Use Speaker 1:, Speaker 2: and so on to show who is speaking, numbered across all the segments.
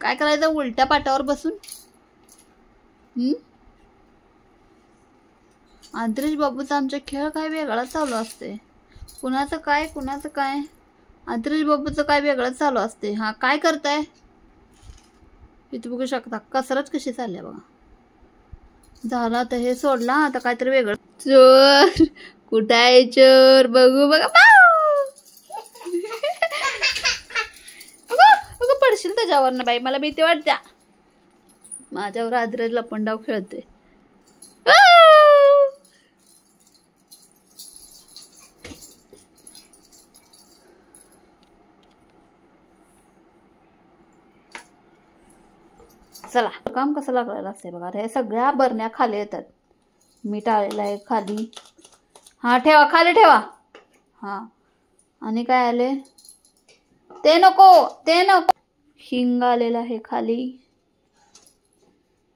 Speaker 1: काय करायचं उलट्या पाटावर बसून? आदर्श बाबूचा आमचा खेळ काय वेगळा चालू असते. कुणाचं काय कुणाचं काय. आदर्श बाबूचं काय वेगळं चालू असते. हा काय करताय? इथे बघू शकता कसरत कशी चालली बघा. झालं आता हे सोडला, आता काहीतरी वेगळं. चोर कुठं आहे चोर? बघू बघा. अगं पडशील त्याच्यावर ना बाई, मला भीती वाटत्या. माझ्यावर आदर्श लपंडाव खेळते. चला काम कसं लागलेलं असते बघा. हे सगळ्या बरण्या खाली येतात. मीठ आलेलं आहे खाली. हा ठेवा खाली ठेवा. हा आणि काय आले? ते नको ते नको. हिंग आलेला आहे खाली.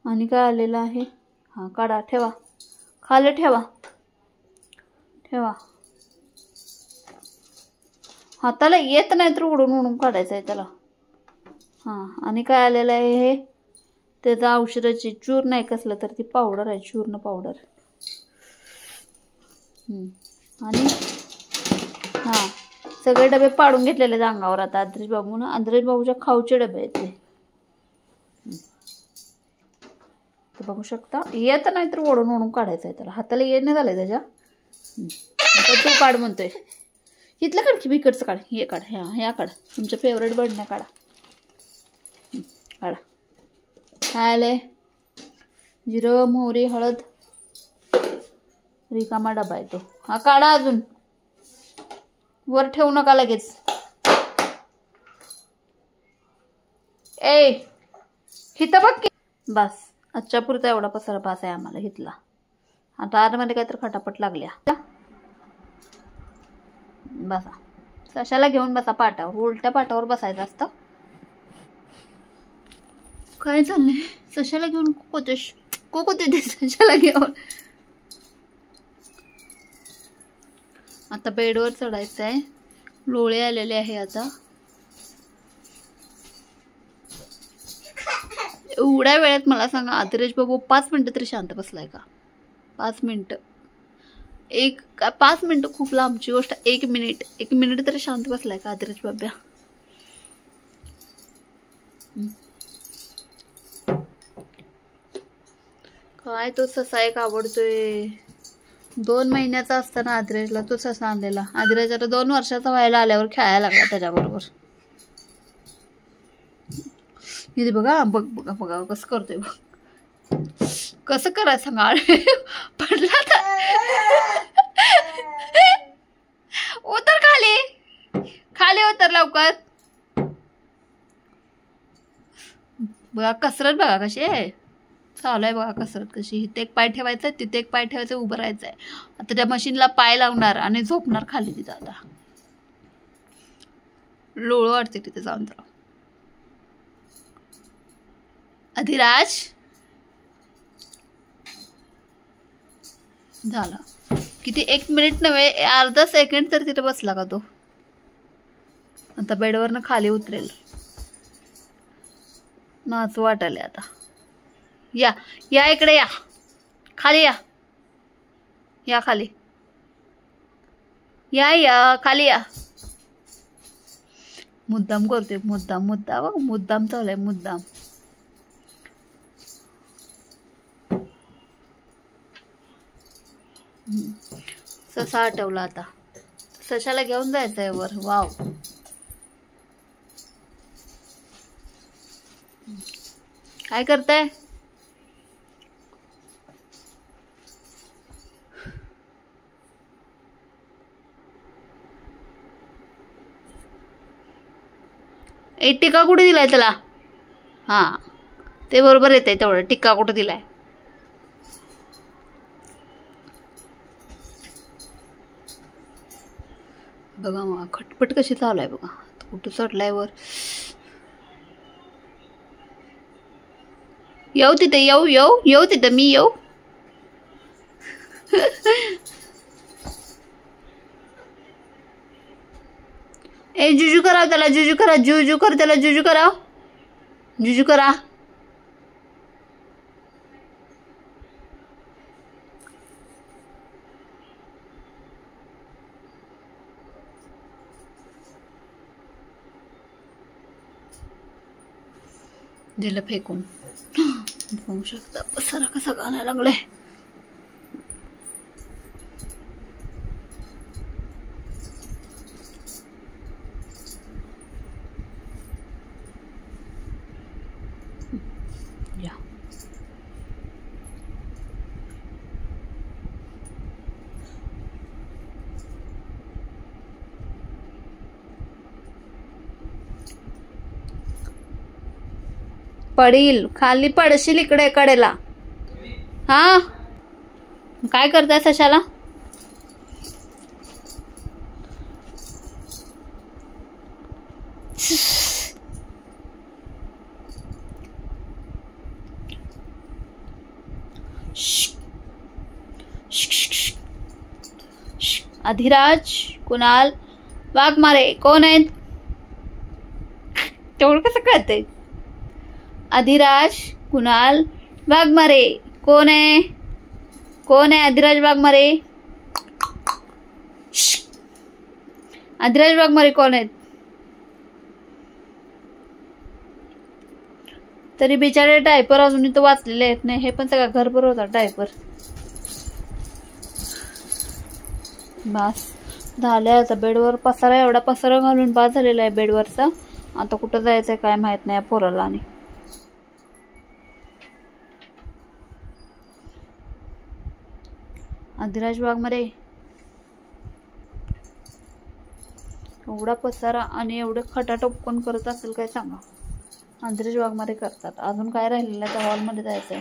Speaker 1: आणि काय आलेलं आहे? हा काढा ठेवा खाली ठेवा ठेवा. हाताला येत नाही तर उडून उडून काढायचं आहे त्याला. हा आणि काय आलेलं आहे? हे त्याचा औषधाची चूर्ण नाही कसलं तर ती पावडर आहे. चूर्ण पावडर. आणि हा सगळे डबे पाडून घेतलेले अंगावर आता आदर्श बाबूनं. आदर्श बाबूच्या खाऊचे डबे आहेत ते. बघू शकता येत नाही तर ओढून ओढून काढायचं आहे त्याला. हाताला येत नाही झालंय त्याच्या. आता तू काढ म्हणतोय. इथलं काढ की बिकडचं काढ. हे काढ. ह्या काढ. तुमच्या फेवरेट बडण्या काढा. काढा. काय आले? जिरं मोहरी हळद. रिकामा डबा आहे तो. हा काढा अजून. वर ठेवू नका लगेच. हिथं बघ की. बस आजच्या पुरता एवढा पसारा पास आहे आम्हाला हिथला. आता आतमध्ये काहीतरी खटापट लागल्या. बसा सशाला घेऊन बसा पाटावर. उलट्या पाटावर बसायचं असतं. काय चाललंय? सशाला घेऊन कोकोते सशाला घेऊन. आता बेडवर चढायचं आहे. लोळे आलेले आहे आता. एवढ्या वेळेत मला सांगा आदर्श बाबू 5 मिनिटं तरी शांत बसलाय का? 5 मिनिटं. 5 मिनिटं खूप लांबची गोष्ट. 1 मिनिट तरी शांत बसलाय का आदर्श बाब्या? काय तो ससा एक आवडतोय. 2 महिन्याचा असताना आदर्शला तो ससा आणलेला. आदर्श आता 2 वर्षाचा व्हायला आल्यावर खेळायला लागला त्याच्याबरोबर. इथे बघा बघ बघा बघा कसं करतोय बघ. कसं करायचं सांगा. पडला तर उतर खाली. खाली उतर लवकर. बघा कसरत बघा कशी आहे. चालू आहे बघा कसरत कशी. इथे एक पाय ठेवायचा तिथे एक पाय ठेवायचं. उभं राहायचंय. आता त्या मशीनला पाय लावणार आणि झोपणार खाली तिथं. आता लोळ वाटते तिथे जाऊन त्याला. अधिराज झाला किती. 1 मिनिट नव्हे अर्धा सेकंड तर तिथे बसला का तो. आता बेडवरनं खाली उतरेल. नाचू वाटायला आता. या या इकडे या. खाली या. या खाली या खाली या. मुद्दाम करतोय. मुद्दाम चाललाय मुद्दाम. ससा आठवला आता. सशाला घेऊन जायचंय वर. वाव काय करताय? टिक्का कुठे दिलाय त्याला? हा ते बरोबर येतंय तेवढं. टिक्का कुठे दिलाय? बघा मग खटपट कशी चालू आहे बघा. कुठं चढलाय वर. येऊ तिथे. येऊ तिथे. मी येऊ. जुजू कराव त्याला. जुजू करा. जुजू कर त्याला. जुजू कराव. जुजू करा. दिलं फेकून. बघू शकता पसारा कसा गाणं लागलाय. या पडील खाली पडशील इकडे कडेला. हा काय करताय सशाला. अधिराज कुणाल वाघमारे कोण आहेत. तेवढं कसं कळतंय. अधिराज कुणाल वाघमारे कोण आहे. कोण आहे अधिराज वाघमारे. अधिराज वाघमारे कोण आहेत. तरी बिचारे डायपर अजून इथं वाचलेले आहेत नाही. हे पण सगळं घरभर होता डायपर. बस झालंय आता बेडवर पसारा. एवढा पसारा घालून बाद झालेला आहे बेडवरचा. आता कुठं जायचंय काय माहित नाही पोराला. आणि अधिराज वाघमारे एवढा पसारा आणि एवढे खटाटोप कोण करत असेल काय सांगा. अधिराज वाघमारे करतात. अजून काय राहिलेलं त्या हॉलमध्ये जायचंय.